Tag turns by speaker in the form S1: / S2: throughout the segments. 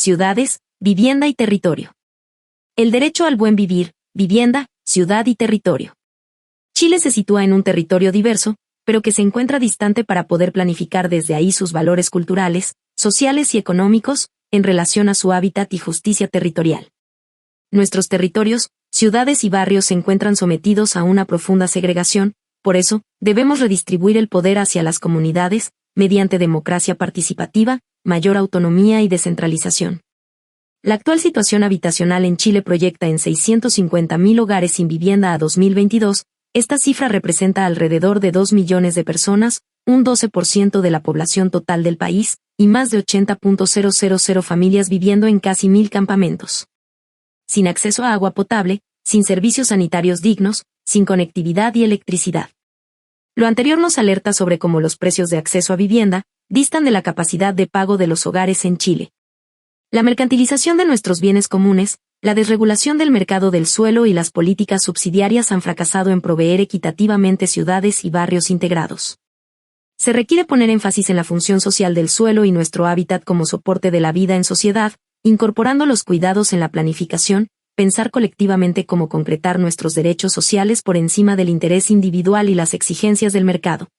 S1: ciudades, vivienda y territorio. El derecho al buen vivir, vivienda, ciudad y territorio. Chile se sitúa en un territorio diverso, pero que se encuentra distante para poder planificar desde ahí sus valores culturales, sociales y económicos, en relación a su hábitat y justicia territorial. Nuestros territorios, ciudades y barrios se encuentran sometidos a una profunda segregación, por eso, debemos redistribuir el poder hacia las comunidades, mediante democracia participativa, mayor autonomía y descentralización. La actual situación habitacional en Chile proyecta en 650.000 hogares sin vivienda a 2022, esta cifra representa alrededor de 2 millones de personas, un 12% de la población total del país, y más de 80.000 familias viviendo en casi 1.000 campamentos. Sin acceso a agua potable, sin servicios sanitarios dignos, sin conectividad y electricidad. Lo anterior nos alerta sobre cómo los precios de acceso a vivienda distan de la capacidad de pago de los hogares en Chile. La mercantilización de nuestros bienes comunes, la desregulación del mercado del suelo y las políticas subsidiarias han fracasado en proveer equitativamente ciudades y barrios integrados. Se requiere poner énfasis en la función social del suelo y nuestro hábitat como soporte de la vida en sociedad, incorporando los cuidados en la planificación, pensar colectivamente cómo concretar nuestros derechos sociales por encima del interés individual y las exigencias del mercado.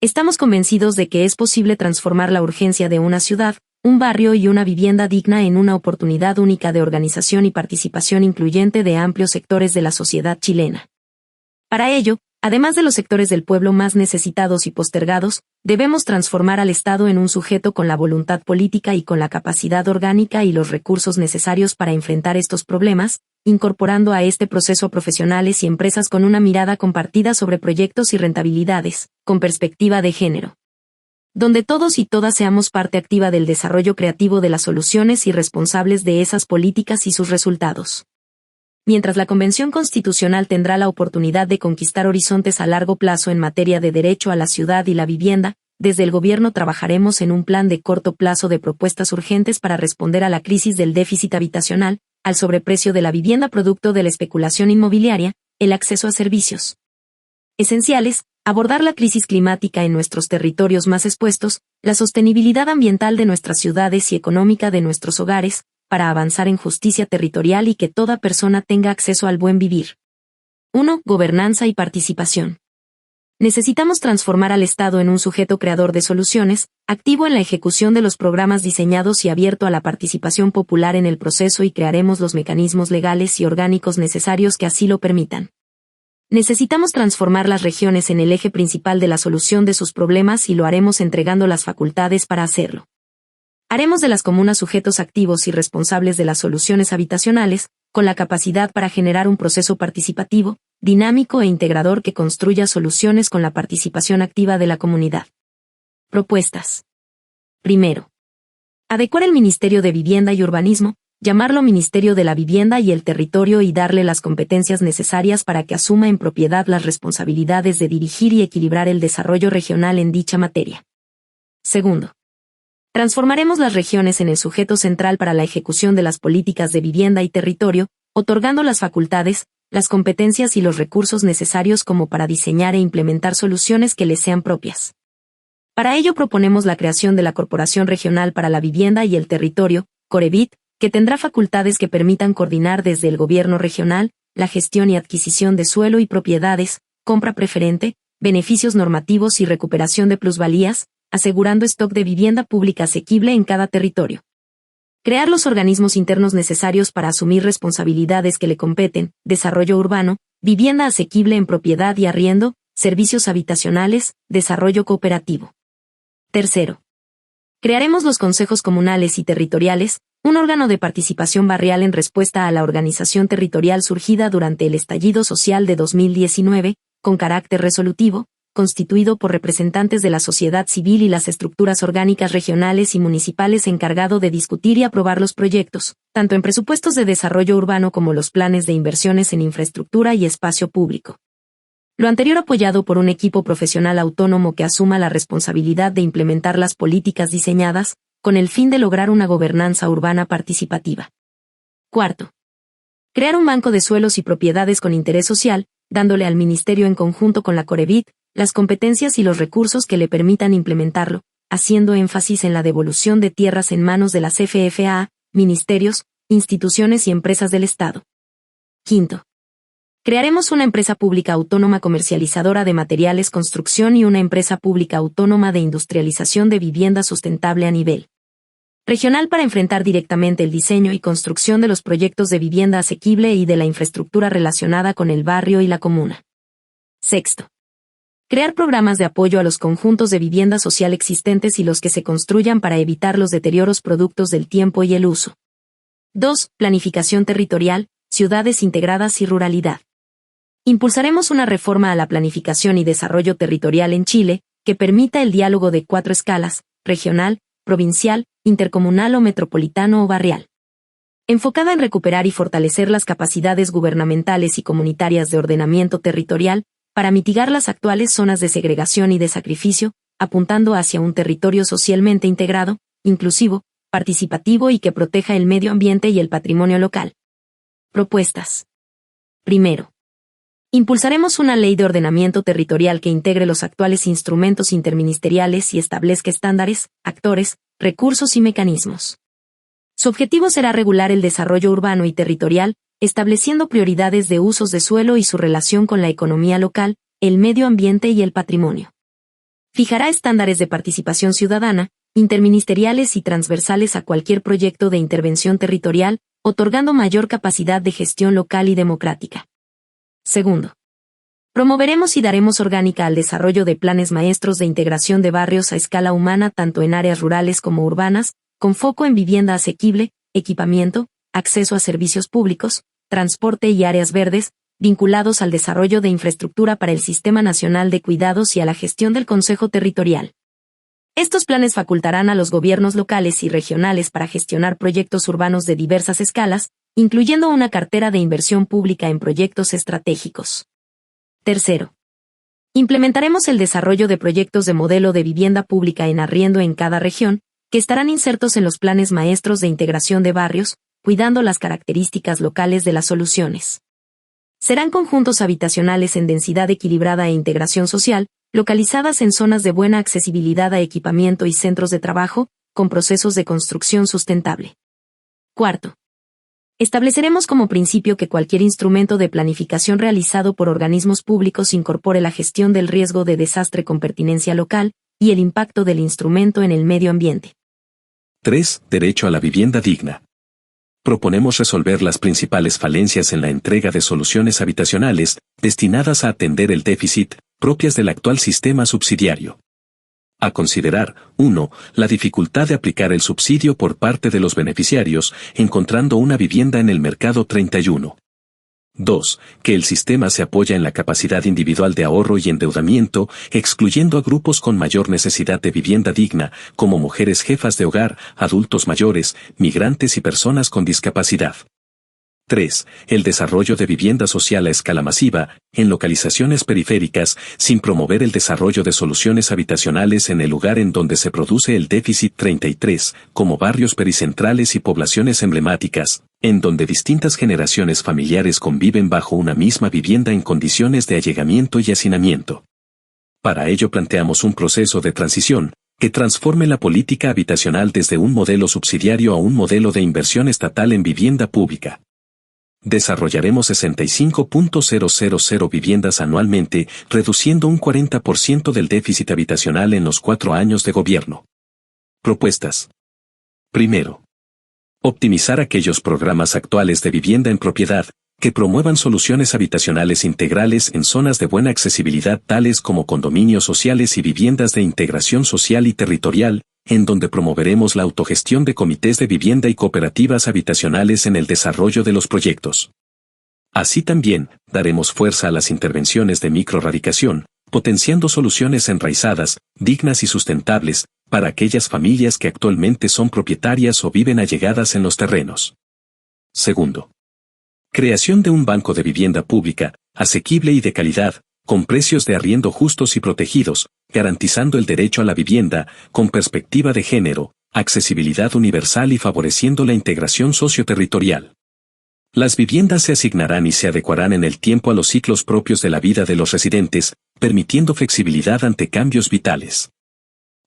S1: Estamos convencidos de que es posible transformar la urgencia de una ciudad, un barrio y una vivienda digna en una oportunidad única de organización y participación incluyente de amplios sectores de la sociedad chilena. Para ello, además de los sectores del pueblo más necesitados y postergados, debemos transformar al Estado en un sujeto con la voluntad política y con la capacidad orgánica y los recursos necesarios para enfrentar estos problemas, incorporando a este proceso profesionales y empresas con una mirada compartida sobre proyectos y rentabilidades, con perspectiva de género. Donde todos y todas seamos parte activa del desarrollo creativo de las soluciones y responsables de esas políticas y sus resultados. Mientras la Convención Constitucional tendrá la oportunidad de conquistar horizontes a largo plazo en materia de derecho a la ciudad y la vivienda, desde el Gobierno trabajaremos en un plan de corto plazo de propuestas urgentes para responder a la crisis del déficit habitacional, al sobreprecio de la vivienda producto de la especulación inmobiliaria, el acceso a servicios esenciales, abordar la crisis climática en nuestros territorios más expuestos, la sostenibilidad ambiental de nuestras ciudades y económica de nuestros hogares, para avanzar en justicia territorial y que toda persona tenga acceso al buen vivir. 1. Gobernanza y participación. Necesitamos transformar al Estado en un sujeto creador de soluciones, activo en la ejecución de los programas diseñados y abierto a la participación popular en el proceso y crearemos los mecanismos legales y orgánicos necesarios que así lo permitan. Necesitamos transformar las regiones en el eje principal de la solución de sus problemas y lo haremos entregando las facultades para hacerlo. Haremos de las comunas sujetos activos y responsables de las soluciones habitacionales, con la capacidad para generar un proceso participativo, dinámico e integrador que construya soluciones con la participación activa de la comunidad. Propuestas. Primero. Adecuar el Ministerio de Vivienda y Urbanismo, llamarlo Ministerio de la Vivienda y el Territorio y darle las competencias necesarias para que asuma en propiedad las responsabilidades de dirigir y equilibrar el desarrollo regional en dicha materia. Segundo. Transformaremos las regiones en el sujeto central para la ejecución de las políticas de vivienda y territorio, otorgando las facultades, las competencias y los recursos necesarios como para diseñar e implementar soluciones que les sean propias. Para ello proponemos la creación de la Corporación Regional para la Vivienda y el Territorio, Corevit, que tendrá facultades que permitan coordinar desde el gobierno regional, la gestión y adquisición de suelo y propiedades, compra preferente, beneficios normativos y recuperación de plusvalías, asegurando stock de vivienda pública asequible en cada territorio. Crear los organismos internos necesarios para asumir responsabilidades que le competen, desarrollo urbano, vivienda asequible en propiedad y arriendo, servicios habitacionales, desarrollo cooperativo. Tercero. Crearemos los consejos comunales y territoriales, un órgano de participación barrial en respuesta a la organización territorial surgida durante el estallido social de 2019, con carácter resolutivo, constituido por representantes de la sociedad civil y las estructuras orgánicas regionales y municipales encargado de discutir y aprobar los proyectos, tanto en presupuestos de desarrollo urbano como los planes de inversiones en infraestructura y espacio público. Lo anterior apoyado por un equipo profesional autónomo que asuma la responsabilidad de implementar las políticas diseñadas, con el fin de lograr una gobernanza urbana participativa. Cuarto. Crear un banco de suelos y propiedades con interés social, dándole al Ministerio en conjunto con la Corevit, las competencias y los recursos que le permitan implementarlo, haciendo énfasis en la devolución de tierras en manos de las FFA, ministerios, instituciones y empresas del Estado. Quinto. Crearemos una empresa pública autónoma comercializadora de materiales construcción y una empresa pública autónoma de industrialización de vivienda sustentable a nivel regional para enfrentar directamente el diseño y construcción de los proyectos de vivienda asequible y de la infraestructura relacionada con el barrio y la comuna. Sexto. Crear programas de apoyo a los conjuntos de vivienda social existentes y los que se construyan para evitar los deterioros productos del tiempo y el uso. 2. Planificación territorial, ciudades integradas y ruralidad. Impulsaremos una reforma a la planificación y desarrollo territorial en Chile, que permita el diálogo de 4 escalas, regional, provincial, intercomunal o metropolitano o barrial. Enfocada en recuperar y fortalecer las capacidades gubernamentales y comunitarias de ordenamiento territorial, para mitigar las actuales zonas de segregación y de sacrificio, apuntando hacia un territorio socialmente integrado, inclusivo, participativo y que proteja el medio ambiente y el patrimonio local. Propuestas. Primero. Impulsaremos una ley de ordenamiento territorial que integre los actuales instrumentos interministeriales y establezca estándares, actores, recursos y mecanismos. Su objetivo será regular el desarrollo urbano y territorial, estableciendo prioridades de usos de suelo y su relación con la economía local, el medio ambiente y el patrimonio. Fijará estándares de participación ciudadana, interministeriales y transversales a cualquier proyecto de intervención territorial, otorgando mayor capacidad de gestión local y democrática. Segundo. Promoveremos y daremos orgánica al desarrollo de planes maestros de integración de barrios a escala humana tanto en áreas rurales como urbanas, con foco en vivienda asequible, equipamiento, acceso a servicios públicos, transporte y áreas verdes, vinculados al desarrollo de infraestructura para el Sistema Nacional de Cuidados y a la gestión del Consejo Territorial. Estos planes facultarán a los gobiernos locales y regionales para gestionar proyectos urbanos de diversas escalas, incluyendo una cartera de inversión pública en proyectos estratégicos. Tercero. Implementaremos el desarrollo de proyectos de modelo de vivienda pública en arriendo en cada región, que estarán insertos en los planes maestros de integración de barrios, cuidando las características locales de las soluciones. Serán conjuntos habitacionales en densidad equilibrada e integración social, localizadas en zonas de buena accesibilidad a equipamiento y centros de trabajo, con procesos de construcción sustentable. Cuarto. Estableceremos como principio que cualquier instrumento de planificación realizado por organismos públicos incorpore la gestión del riesgo de desastre con pertinencia local y el impacto del instrumento en el medio ambiente.
S2: 3. Derecho a la vivienda digna. Proponemos resolver las principales falencias en la entrega de soluciones habitacionales, destinadas a atender el déficit, propias del actual sistema subsidiario. A considerar, 1. La dificultad de aplicar el subsidio por parte de los beneficiarios, encontrando una vivienda en el mercado 31. 2. Que el sistema se apoya en la capacidad individual de ahorro y endeudamiento, excluyendo a grupos con mayor necesidad de vivienda digna, como mujeres jefas de hogar, adultos mayores, migrantes y personas con discapacidad. 3. El desarrollo de vivienda social a escala masiva, en localizaciones periféricas, sin promover el desarrollo de soluciones habitacionales en el lugar en donde se produce el déficit 33, como barrios pericentrales y poblaciones emblemáticas, en donde distintas generaciones familiares conviven bajo una misma vivienda en condiciones de allegamiento y hacinamiento. Para ello planteamos un proceso de transición, que transforme la política habitacional desde un modelo subsidiario a un modelo de inversión estatal en vivienda pública. Desarrollaremos 65.000 viviendas anualmente, reduciendo un 40% del déficit habitacional en los 4 años de gobierno. Propuestas. Primero. Optimizar aquellos programas actuales de vivienda en propiedad, que promuevan soluciones habitacionales integrales en zonas de buena accesibilidad tales como condominios sociales y viviendas de integración social y territorial, en donde promoveremos la autogestión de comités de vivienda y cooperativas habitacionales en el desarrollo de los proyectos. Así también, daremos fuerza a las intervenciones de microradicación, potenciando soluciones enraizadas, dignas y sustentables, para aquellas familias que actualmente son propietarias o viven allegadas en los terrenos. Segundo. Creación de un banco de vivienda pública, asequible y de calidad, con precios de arriendo justos y protegidos, garantizando el derecho a la vivienda, con perspectiva de género, accesibilidad universal y favoreciendo la integración socioterritorial. Las viviendas se asignarán y se adecuarán en el tiempo a los ciclos propios de la vida de los residentes, permitiendo flexibilidad ante cambios vitales.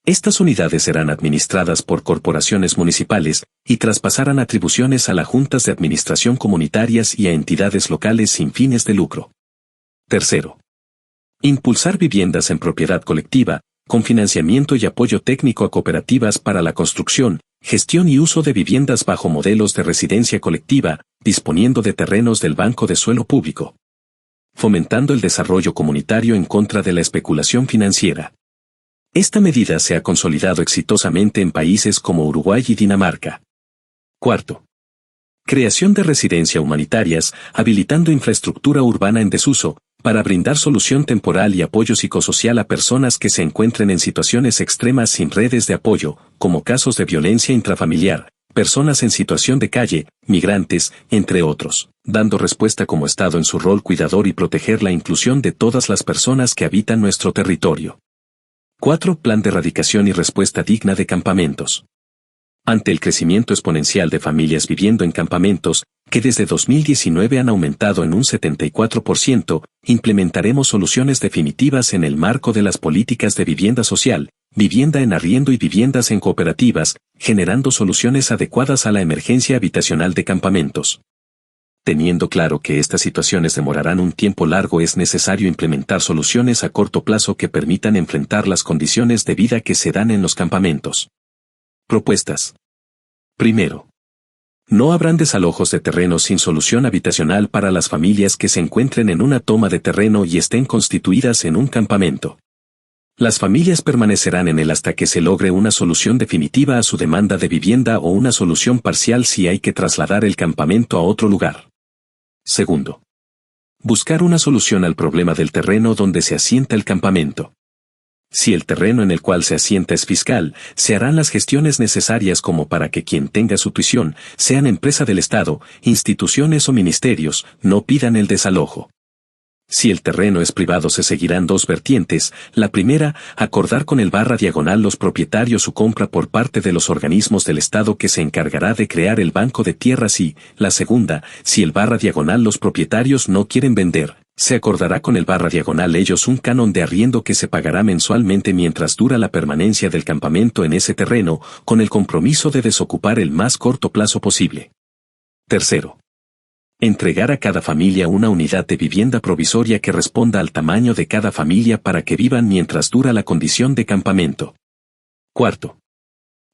S2: Estas unidades serán administradas por corporaciones municipales y traspasarán atribuciones a las juntas de administración comunitarias y a entidades locales sin fines de lucro. Tercero. Impulsar viviendas en propiedad colectiva, con financiamiento y apoyo técnico a cooperativas para la construcción, gestión y uso de viviendas bajo modelos de residencia colectiva, disponiendo de terrenos del Banco de Suelo Público. Fomentando el desarrollo comunitario en contra de la especulación financiera. Esta medida se ha consolidado exitosamente en países como Uruguay y Dinamarca. Cuarto. Creación de residencias humanitarias, habilitando infraestructura urbana en desuso, para brindar solución temporal y apoyo psicosocial a personas que se encuentren en situaciones extremas sin redes de apoyo, como casos de violencia intrafamiliar, personas en situación de calle, migrantes, entre otros, dando respuesta como Estado en su rol cuidador y proteger la inclusión de todas las personas que habitan nuestro territorio. 4. Plan de erradicación y respuesta digna de campamentos. Ante el crecimiento exponencial de familias viviendo en campamentos, que desde 2019 han aumentado en un 74%, implementaremos soluciones definitivas en el marco de las políticas de vivienda social, vivienda en arriendo y viviendas en cooperativas, generando soluciones adecuadas a la emergencia habitacional de campamentos. Teniendo claro que estas situaciones demorarán un tiempo largo, es necesario implementar soluciones a corto plazo que permitan enfrentar las condiciones de vida que se dan en los campamentos. Propuestas. Primero. No habrán desalojos de terrenos sin solución habitacional para las familias que se encuentren en una toma de terreno y estén constituidas en un campamento. Las familias permanecerán en él hasta que se logre una solución definitiva a su demanda de vivienda o una solución parcial si hay que trasladar el campamento a otro lugar. Segundo. Buscar una solución al problema del terreno donde se asienta el campamento. Si el terreno en el cual se asienta es fiscal, se harán las gestiones necesarias como para que quien tenga su tuición, sean empresa del Estado, instituciones o ministerios, no pidan el desalojo. Si el terreno es privado, se seguirán dos vertientes: la primera, acordar con el / los propietarios su compra por parte de los organismos del Estado que se encargará de crear el banco de tierras, y la segunda, si el / los propietarios no quieren vender, se acordará con el / ellos un canon de arriendo que se pagará mensualmente mientras dura la permanencia del campamento en ese terreno, con el compromiso de desocupar el más corto plazo posible. Tercero. Entregar a cada familia una unidad de vivienda provisoria que responda al tamaño de cada familia para que vivan mientras dura la condición de campamento. Cuarto.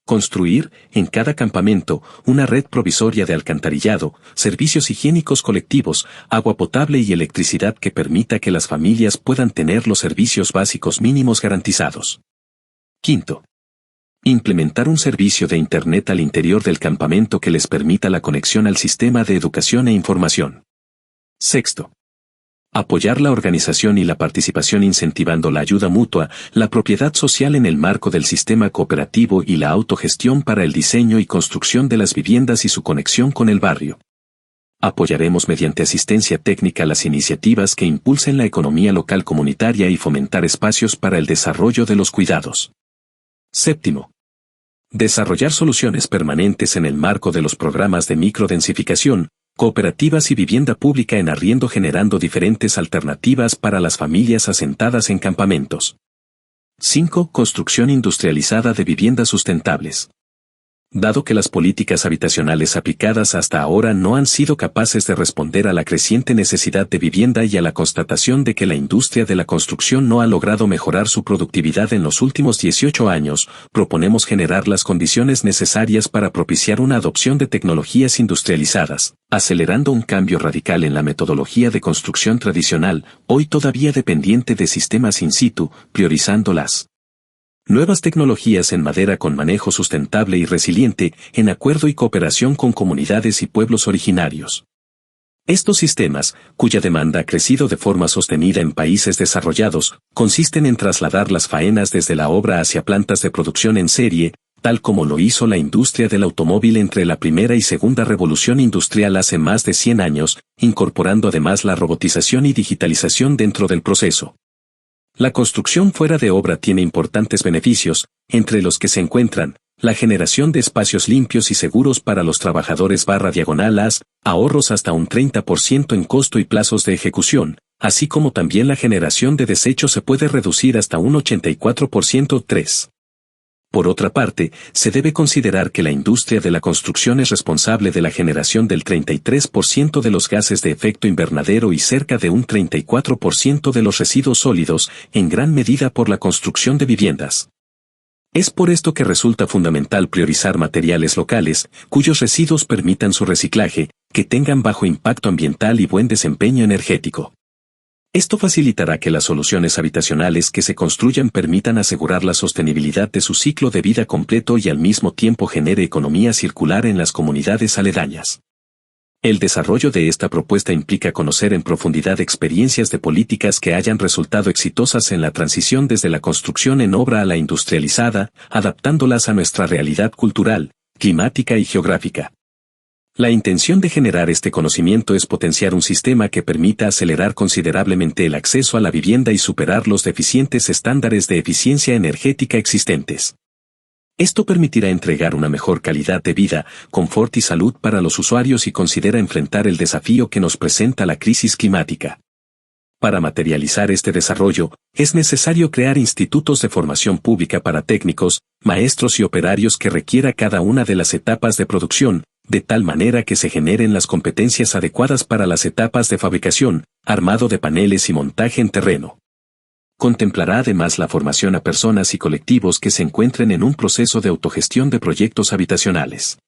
S2: Construir, en cada campamento, una red provisoria de alcantarillado, servicios higiénicos colectivos, agua potable y electricidad que permita que las familias puedan tener los servicios básicos mínimos garantizados. Quinto. Implementar un servicio de Internet al interior del campamento que les permita la conexión al sistema de educación e información. Sexto. Apoyar la organización y la participación incentivando la ayuda mutua, la propiedad social en el marco del sistema cooperativo y la autogestión para el diseño y construcción de las viviendas y su conexión con el barrio. Apoyaremos mediante asistencia técnica las iniciativas que impulsen la economía local comunitaria y fomentar espacios para el desarrollo de los cuidados. Séptimo. Desarrollar soluciones permanentes en el marco de los programas de microdensificación, cooperativas y vivienda pública en arriendo, generando diferentes alternativas para las familias asentadas en campamentos. 5. Construcción industrializada de viviendas sustentables. Dado que las políticas habitacionales aplicadas hasta ahora no han sido capaces de responder a la creciente necesidad de vivienda y a la constatación de que la industria de la construcción no ha logrado mejorar su productividad en los últimos 18 años, proponemos generar las condiciones necesarias para propiciar una adopción de tecnologías industrializadas, acelerando un cambio radical en la metodología de construcción tradicional, hoy todavía dependiente de sistemas in situ, priorizando las nuevas tecnologías en madera con manejo sustentable y resiliente, en acuerdo y cooperación con comunidades y pueblos originarios. Estos sistemas, cuya demanda ha crecido de forma sostenida en países desarrollados, consisten en trasladar las faenas desde la obra hacia plantas de producción en serie, tal como lo hizo la industria del automóvil entre la primera y segunda revolución industrial hace más de 100 años, incorporando además la robotización y digitalización dentro del proceso. La construcción fuera de obra tiene importantes beneficios, entre los que se encuentran la generación de espacios limpios y seguros para los trabajadores / ahorros hasta un 30% en costo y plazos de ejecución, así como también la generación de desechos se puede reducir hasta un 84%. 3. Por otra parte, se debe considerar que la industria de la construcción es responsable de la generación del 33% de los gases de efecto invernadero y cerca de un 34% de los residuos sólidos, en gran medida por la construcción de viviendas. Es por esto que resulta fundamental priorizar materiales locales, cuyos residuos permitan su reciclaje, que tengan bajo impacto ambiental y buen desempeño energético. Esto facilitará que las soluciones habitacionales que se construyan permitan asegurar la sostenibilidad de su ciclo de vida completo y al mismo tiempo genere economía circular en las comunidades aledañas. El desarrollo de esta propuesta implica conocer en profundidad experiencias de políticas que hayan resultado exitosas en la transición desde la construcción en obra a la industrializada, adaptándolas a nuestra realidad cultural, climática y geográfica. La intención de generar este conocimiento es potenciar un sistema que permita acelerar considerablemente el acceso a la vivienda y superar los deficientes estándares de eficiencia energética existentes. Esto permitirá entregar una mejor calidad de vida, confort y salud para los usuarios y considera enfrentar el desafío que nos presenta la crisis climática. Para materializar este desarrollo, es necesario crear institutos de formación pública para técnicos, maestros y operarios que requiera cada una de las etapas de producción, de tal manera que se generen las competencias adecuadas para las etapas de fabricación, armado de paneles y montaje en terreno. Contemplará además la formación a personas y colectivos que se encuentren en un proceso de autogestión de proyectos habitacionales.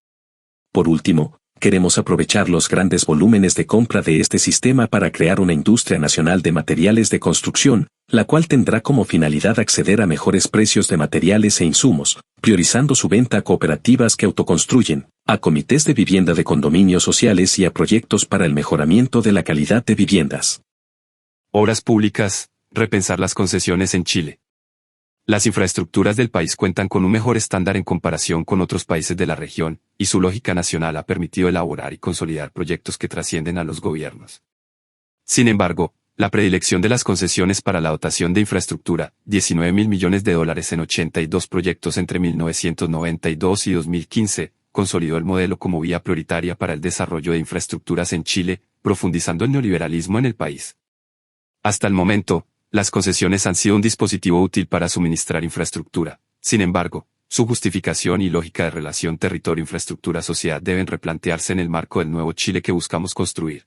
S2: Por último, queremos aprovechar los grandes volúmenes de compra de este sistema para crear una industria nacional de materiales de construcción, la cual tendrá como finalidad acceder a mejores precios de materiales e insumos, priorizando su venta a cooperativas que autoconstruyen, a comités de vivienda de condominios sociales y a proyectos para el mejoramiento de la calidad de viviendas.
S3: Obras públicas, repensar las concesiones en Chile. Las infraestructuras del país cuentan con un mejor estándar en comparación con otros países de la región, y su lógica nacional ha permitido elaborar y consolidar proyectos que trascienden a los gobiernos. Sin embargo, la predilección de las concesiones para la dotación de infraestructura, $19.000 millones en 82 proyectos entre 1992 y 2015, consolidó el modelo como vía prioritaria para el desarrollo de infraestructuras en Chile, profundizando el neoliberalismo en el país. Hasta el momento, las concesiones han sido un dispositivo útil para suministrar infraestructura. Sin embargo, su justificación y lógica de relación territorio-infraestructura-sociedad deben replantearse en el marco del nuevo Chile que buscamos construir.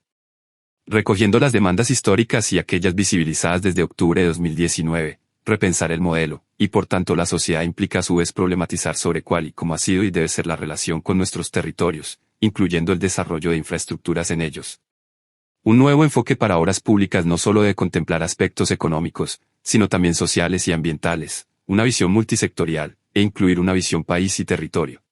S3: Recogiendo las demandas históricas y aquellas visibilizadas desde octubre de 2019, repensar el modelo, y por tanto la sociedad implica a su vez problematizar sobre cuál y cómo ha sido y debe ser la relación con nuestros territorios, incluyendo el desarrollo de infraestructuras en ellos. Un nuevo enfoque para obras públicas no solo debe contemplar aspectos económicos, sino también sociales y ambientales, una visión multisectorial, e incluir una visión país y territorio.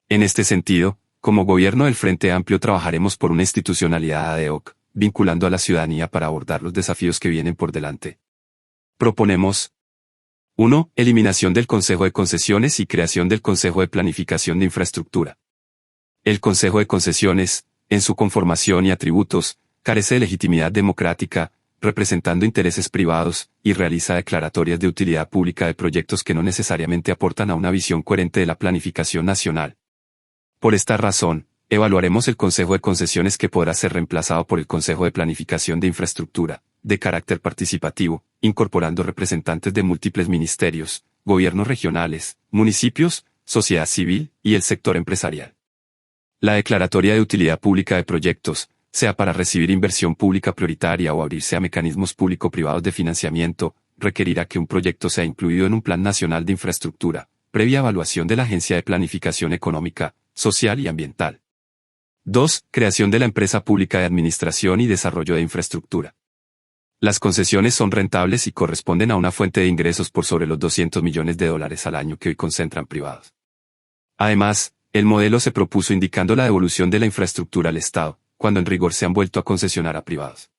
S3: En este sentido, como gobierno del Frente Amplio trabajaremos por una institucionalidad ad hoc, vinculando a la ciudadanía para abordar los desafíos que vienen por delante. Proponemos 1. Eliminación del Consejo de Concesiones y creación del Consejo de Planificación de Infraestructura. El Consejo de Concesiones, en su conformación y atributos, carece de legitimidad democrática, representando intereses privados, y realiza declaratorias de utilidad pública de proyectos que no necesariamente aportan a una visión coherente de la planificación nacional. Por esta razón, evaluaremos el Consejo de Concesiones que podrá ser reemplazado por el Consejo de Planificación de Infraestructura, de carácter participativo, incorporando representantes de múltiples ministerios, gobiernos regionales, municipios, sociedad civil y el sector empresarial. La declaratoria de utilidad pública de proyectos, sea para recibir inversión pública prioritaria o abrirse a mecanismos público-privados de financiamiento, requerirá que un proyecto sea incluido en un Plan Nacional de Infraestructura, previa evaluación de la Agencia de Planificación Económica, Social y Ambiental. 2. Creación de la Empresa Pública de Administración y Desarrollo de Infraestructura. Las concesiones son rentables y corresponden a una fuente de ingresos por sobre los $200 millones al año que hoy concentran privados. Además, el modelo se propuso indicando la devolución de la infraestructura al Estado, cuando en rigor se han vuelto a concesionar a privados.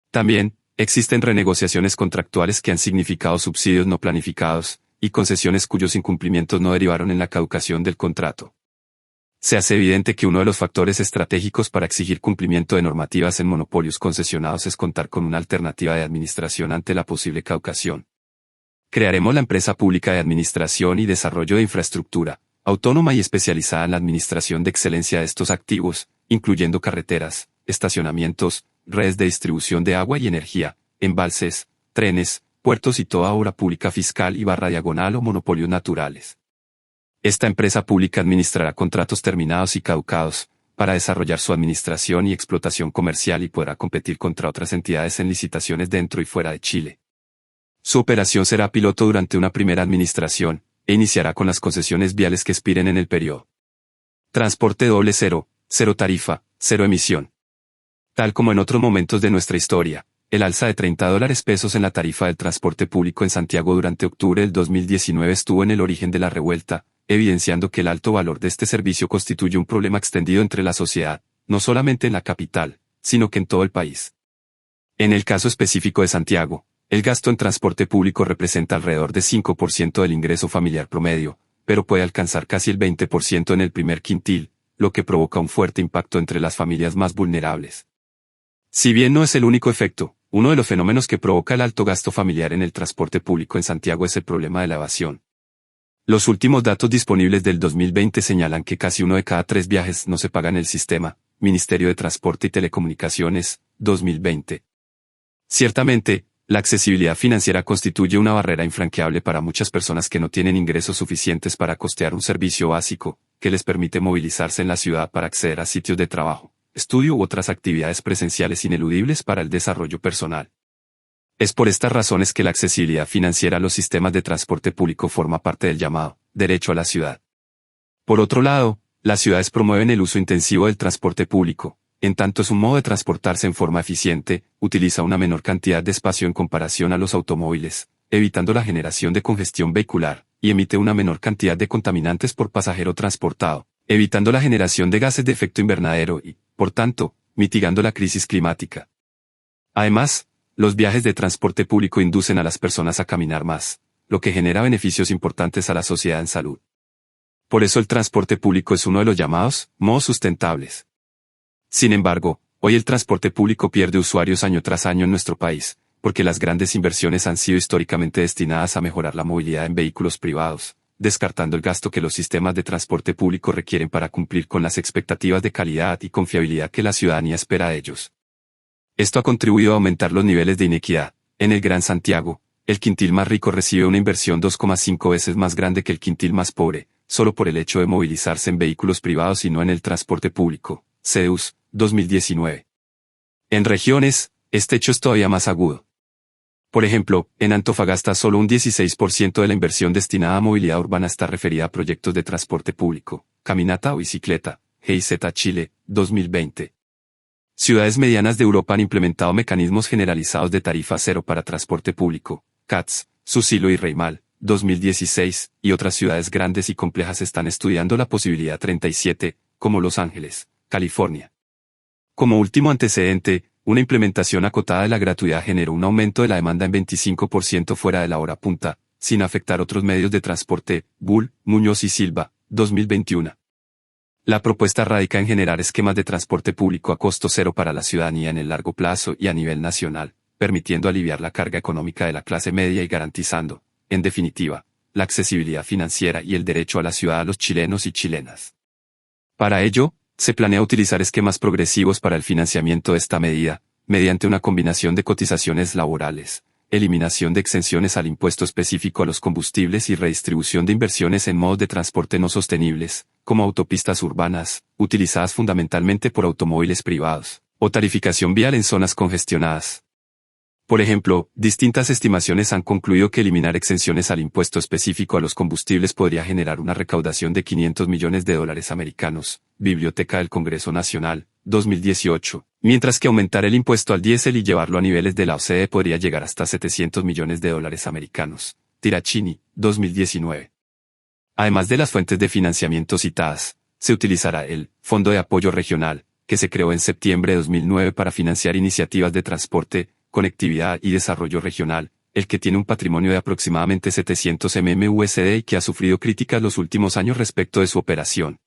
S3: También, existen renegociaciones contractuales que han significado subsidios no planificados, y concesiones cuyos incumplimientos no derivaron en la caducación del contrato. Se hace evidente que uno de los factores estratégicos para exigir cumplimiento de normativas en monopolios concesionados es contar con una alternativa de administración ante la posible caducación. Crearemos la Empresa Pública de Administración y Desarrollo de Infraestructura, autónoma y especializada en la administración de excelencia de estos activos, incluyendo carreteras, estacionamientos, redes de distribución de agua y energía, embalses, trenes, puertos y toda obra pública fiscal y / diagonal o monopolios naturales. Esta empresa pública administrará contratos terminados y caducados, para desarrollar su administración y explotación comercial y podrá competir contra otras entidades en licitaciones dentro y fuera de Chile. Su operación será piloto durante una primera administración, e iniciará con las concesiones viales que expiren en el periodo. Transporte doble cero, cero tarifa, cero emisión. Tal como en otros momentos de nuestra historia, el alza de $30 en la tarifa del transporte público en Santiago durante octubre del 2019 estuvo en el origen de la revuelta, evidenciando que el alto valor de este servicio constituye un problema extendido entre la sociedad, no solamente en la capital, sino que en todo el país. En el caso específico de Santiago, el gasto en transporte público representa alrededor de 5% del ingreso familiar promedio, pero puede alcanzar casi el 20% en el primer quintil, lo que provoca un fuerte impacto entre las familias más vulnerables. Si bien no es el único efecto, uno de los fenómenos que provoca el alto gasto familiar en el transporte público en Santiago es el problema de la evasión. Los últimos datos disponibles del 2020 señalan que casi 1 de cada 3 viajes no se paga en el sistema, Ministerio de Transporte y Telecomunicaciones, 2020. Ciertamente, la accesibilidad financiera constituye una barrera infranqueable para muchas personas que no tienen ingresos suficientes para costear un servicio básico, que les permite movilizarse en la ciudad para acceder a sitios de trabajo, estudio u otras actividades presenciales ineludibles para el desarrollo personal. Es por estas razones que la accesibilidad financiera a los sistemas de transporte público forma parte del llamado derecho a la ciudad. Por otro lado, las ciudades promueven el uso intensivo del transporte público, en tanto es un modo de transportarse en forma eficiente, utiliza una menor cantidad de espacio en comparación a los automóviles, evitando la generación de congestión vehicular, y emite una menor cantidad de contaminantes por pasajero transportado, evitando la generación de gases de efecto invernadero y, por tanto, mitigando la crisis climática. Además, los viajes de transporte público inducen a las personas a caminar más, lo que genera beneficios importantes a la sociedad en salud. Por eso el transporte público es uno de los llamados modos sustentables. Sin embargo, hoy el transporte público pierde usuarios año tras año en nuestro país, porque las grandes inversiones han sido históricamente destinadas a mejorar la movilidad en vehículos privados, descartando el gasto que los sistemas de transporte público requieren para cumplir con las expectativas de calidad y confiabilidad que la ciudadanía espera de ellos. Esto ha contribuido a aumentar los niveles de inequidad. En el Gran Santiago, el quintil más rico recibe una inversión 2,5 veces más grande que el quintil más pobre, solo por el hecho de movilizarse en vehículos privados y no en el transporte público. CEUS, 2019. En regiones, este hecho es todavía más agudo. Por ejemplo, en Antofagasta solo un 16% de la inversión destinada a movilidad urbana está referida a proyectos de transporte público, caminata o bicicleta. GIZ Chile, 2020. Ciudades medianas de Europa han implementado mecanismos generalizados de tarifa cero para transporte público, CATS, Susilo y Reimal, 2016, y otras ciudades grandes y complejas están estudiando la posibilidad 37, como Los Ángeles, California. Como último antecedente, una implementación acotada de la gratuidad generó un aumento de la demanda en 25% fuera de la hora punta, sin afectar otros medios de transporte, Bull, Muñoz y Silva, 2021. La propuesta radica en generar esquemas de transporte público a costo cero para la ciudadanía en el largo plazo y a nivel nacional, permitiendo aliviar la carga económica de la clase media y garantizando, en definitiva, la accesibilidad financiera y el derecho a la ciudad a los chilenos y chilenas. Para ello, se planea utilizar esquemas progresivos para el financiamiento de esta medida, mediante una combinación de cotizaciones laborales, eliminación de exenciones al impuesto específico a los combustibles y redistribución de inversiones en modos de transporte no sostenibles, como autopistas urbanas, utilizadas fundamentalmente por automóviles privados, o tarificación vial en zonas congestionadas. Por ejemplo, distintas estimaciones han concluido que eliminar exenciones al impuesto específico a los combustibles podría generar una recaudación de $500 millones americanos, Biblioteca del Congreso Nacional, 2018, mientras que aumentar el impuesto al diésel y llevarlo a niveles de la OCDE podría llegar hasta $700 millones americanos, Tirachini, 2019. Además de las fuentes de financiamiento citadas, se utilizará el Fondo de Apoyo Regional, que se creó en septiembre de 2009 para financiar iniciativas de transporte, conectividad y desarrollo regional, el que tiene un patrimonio de aproximadamente 700 USD y que ha sufrido críticas los últimos años respecto de su operación.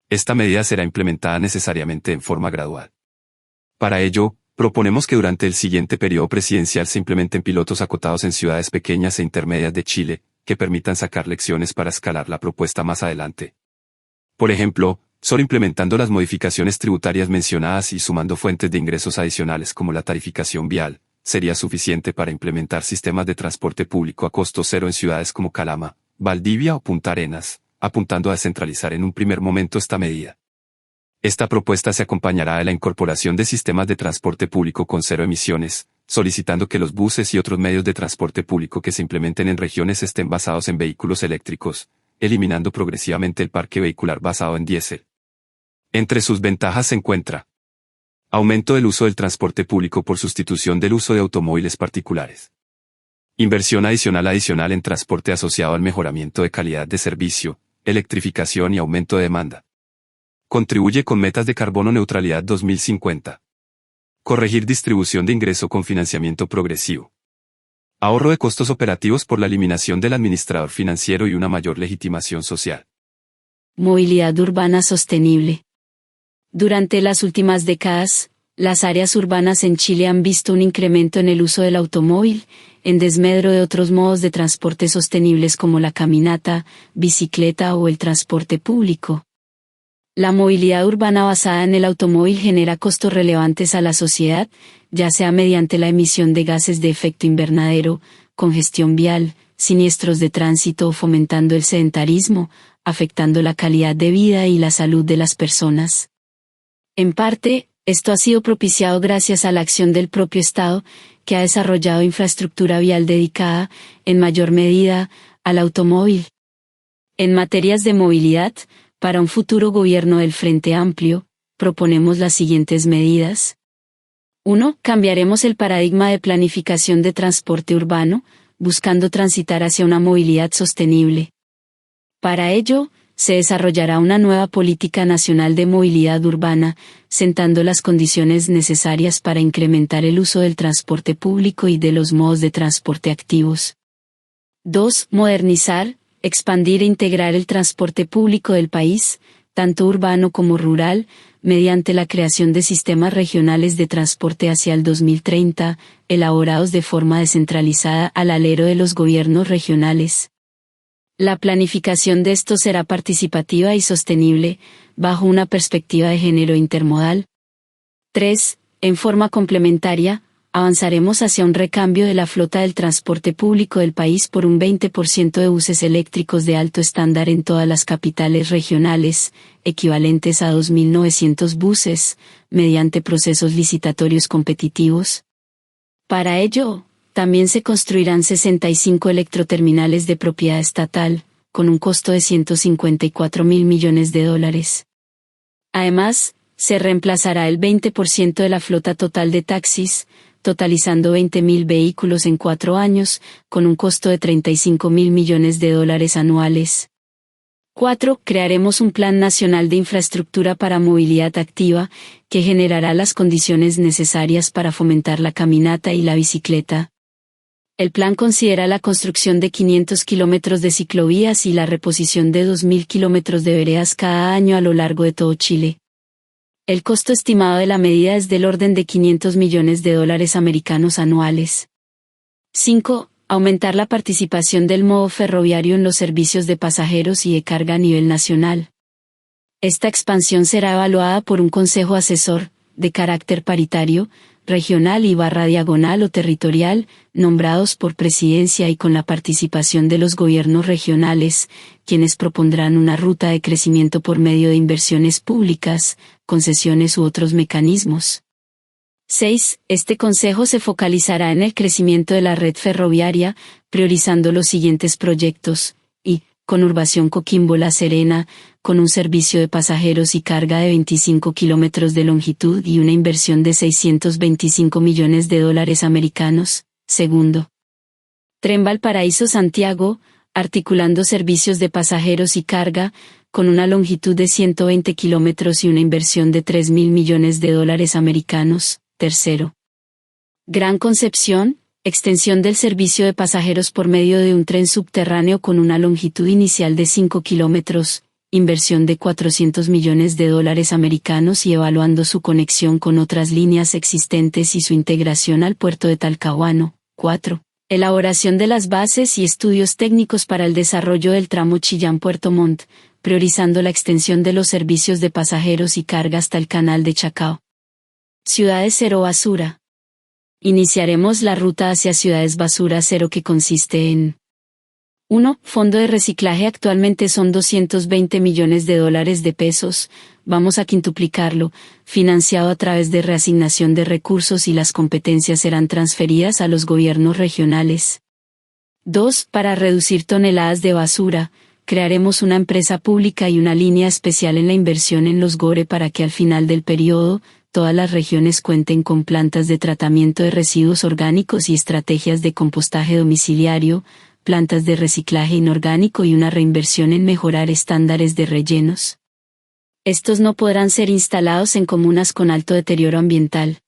S3: Esta medida será implementada necesariamente en forma gradual. Para ello, proponemos que durante el siguiente periodo presidencial se implementen pilotos acotados en ciudades pequeñas e intermedias de Chile, que permitan sacar lecciones para escalar la propuesta más adelante. Por ejemplo, solo implementando las modificaciones tributarias mencionadas y sumando fuentes de ingresos adicionales como la tarificación vial, sería suficiente para implementar sistemas de transporte público a costo cero en ciudades como Calama, Valdivia o Punta Arenas, apuntando a descentralizar en un primer momento esta medida. Esta propuesta se acompañará de la incorporación de sistemas de transporte público con cero emisiones, solicitando que los buses y otros medios de transporte público que se implementen en regiones estén basados en vehículos eléctricos, eliminando progresivamente el parque vehicular basado en diésel. Entre sus ventajas se encuentra aumento del uso del transporte público por sustitución del uso de automóviles particulares. Inversión adicional en transporte asociado al mejoramiento de calidad de servicio, electrificación y aumento de demanda. Contribuye con metas de carbono neutralidad 2050. Corregir distribución de ingreso con financiamiento progresivo. Ahorro de costos operativos por la eliminación del administrador financiero y una mayor legitimación social.
S4: Movilidad urbana sostenible. Durante las últimas décadas, las áreas urbanas en Chile han visto un incremento en el uso del automóvil, en desmedro de otros modos de transporte sostenibles como la caminata, bicicleta o el transporte público. La movilidad urbana basada en el automóvil genera costos relevantes a la sociedad, ya sea mediante la emisión de gases de efecto invernadero, congestión vial, siniestros de tránsito o fomentando el sedentarismo, afectando la calidad de vida y la salud de las personas. En parte, esto ha sido propiciado gracias a la acción del propio Estado, que ha desarrollado infraestructura vial dedicada, en mayor medida, al automóvil. En materias de movilidad, para un futuro gobierno del Frente Amplio, proponemos las siguientes medidas. 1. Cambiaremos el paradigma de planificación de transporte urbano, buscando transitar hacia una movilidad sostenible. Para ello, se desarrollará una nueva política nacional de movilidad urbana, sentando las condiciones necesarias para incrementar el uso del transporte público y de los modos de transporte activos. 2. Modernizar, expandir e integrar el transporte público del país, tanto urbano como rural, mediante la creación de sistemas regionales de transporte hacia el 2030, elaborados de forma descentralizada al alero de los gobiernos regionales. La planificación de estos será participativa y sostenible, bajo una perspectiva de género intermodal. 3. En forma complementaria, avanzaremos hacia un recambio de la flota del transporte público del país por un 20% de buses eléctricos de alto estándar en todas las capitales regionales, equivalentes a 2.900 buses, mediante procesos licitatorios competitivos. Para ello, también se construirán 65 electroterminales de propiedad estatal, con un costo de $154.000 millones. Además, se reemplazará el 20% de la flota total de taxis, totalizando 20.000 vehículos en 4 años, con un costo de $35.000 millones anuales. 4. Crearemos un Plan Nacional de Infraestructura para Movilidad Activa, que generará las condiciones necesarias para fomentar la caminata y la bicicleta. El plan considera la construcción de 500 kilómetros de ciclovías y la reposición de 2.000 kilómetros de veredas cada año a lo largo de todo Chile. El costo estimado de la medida es del orden de $500 millones americanos anuales. 5. Aumentar la participación del modo ferroviario en los servicios de pasajeros y de carga a nivel nacional. Esta expansión será evaluada por un consejo asesor, de carácter paritario, regional y /diagonal o territorial, nombrados por presidencia y con la participación de los gobiernos regionales, quienes propondrán una ruta de crecimiento por medio de inversiones públicas, concesiones u otros mecanismos. 6. Este consejo se focalizará en el crecimiento de la red ferroviaria, priorizando los siguientes proyectos, y, conurbación Coquimbo-La Serena, con un servicio de pasajeros y carga de 25 kilómetros de longitud y una inversión de $625 millones americanos. Segundo. Tren Valparaíso-Santiago, articulando servicios de pasajeros y carga, con una longitud de 120 kilómetros y una inversión de $3.000 millones americanos. Tercero. Gran Concepción, extensión del servicio de pasajeros por medio de un tren subterráneo con una longitud inicial de 5 kilómetros, inversión de $400 millones americanos y evaluando su conexión con otras líneas existentes y su integración al puerto de Talcahuano. 4. Elaboración de las bases y estudios técnicos para el desarrollo del tramo Chillán-Puerto Montt, priorizando la extensión de los servicios de pasajeros y carga hasta el canal de Chacao. Ciudades cero basura. Iniciaremos la ruta hacia Ciudades Basura Cero, que consiste en 1. Fondo de reciclaje actualmente son $220 millones de pesos, vamos a quintuplicarlo, financiado a través de reasignación de recursos y las competencias serán transferidas a los gobiernos regionales. 2. Para reducir toneladas de basura, crearemos una empresa pública y una línea especial en la inversión en los GORE para que al final del periodo, todas las regiones cuenten con plantas de tratamiento de residuos orgánicos y estrategias de compostaje domiciliario, plantas de reciclaje inorgánico y una reinversión en mejorar estándares de rellenos. Estos no podrán ser instalados en comunas con alto deterioro ambiental.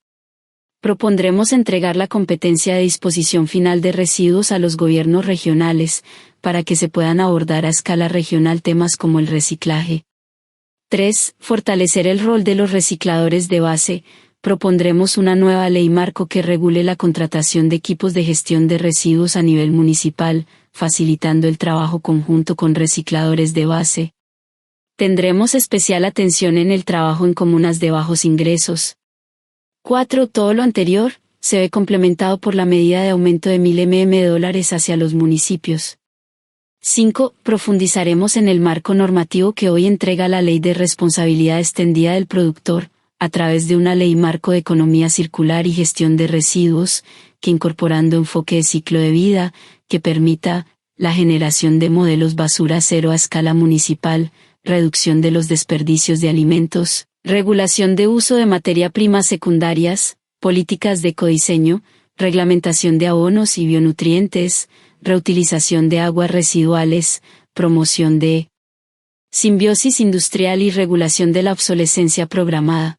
S4: Propondremos entregar la competencia de disposición final de residuos a los gobiernos regionales, para que se puedan abordar a escala regional temas como el reciclaje. 3. Fortalecer el rol de los recicladores de base. Propondremos una nueva ley marco que regule la contratación de equipos de gestión de residuos a nivel municipal, facilitando el trabajo conjunto con recicladores de base. Tendremos especial atención en el trabajo en comunas de bajos ingresos. 4. Todo lo anterior se ve complementado por la medida de aumento de $1.000 millones hacia los municipios. 5. Profundizaremos en el marco normativo que hoy entrega la Ley de Responsabilidad Extendida del Productor, a través de una ley marco de economía circular y gestión de residuos, que incorporando enfoque de ciclo de vida, que permita la generación de modelos basura cero a escala municipal, reducción de los desperdicios de alimentos, regulación de uso de materia prima secundarias, políticas de ecodiseño, reglamentación de abonos y bionutrientes, reutilización de aguas residuales, promoción de simbiosis industrial y regulación de la obsolescencia programada.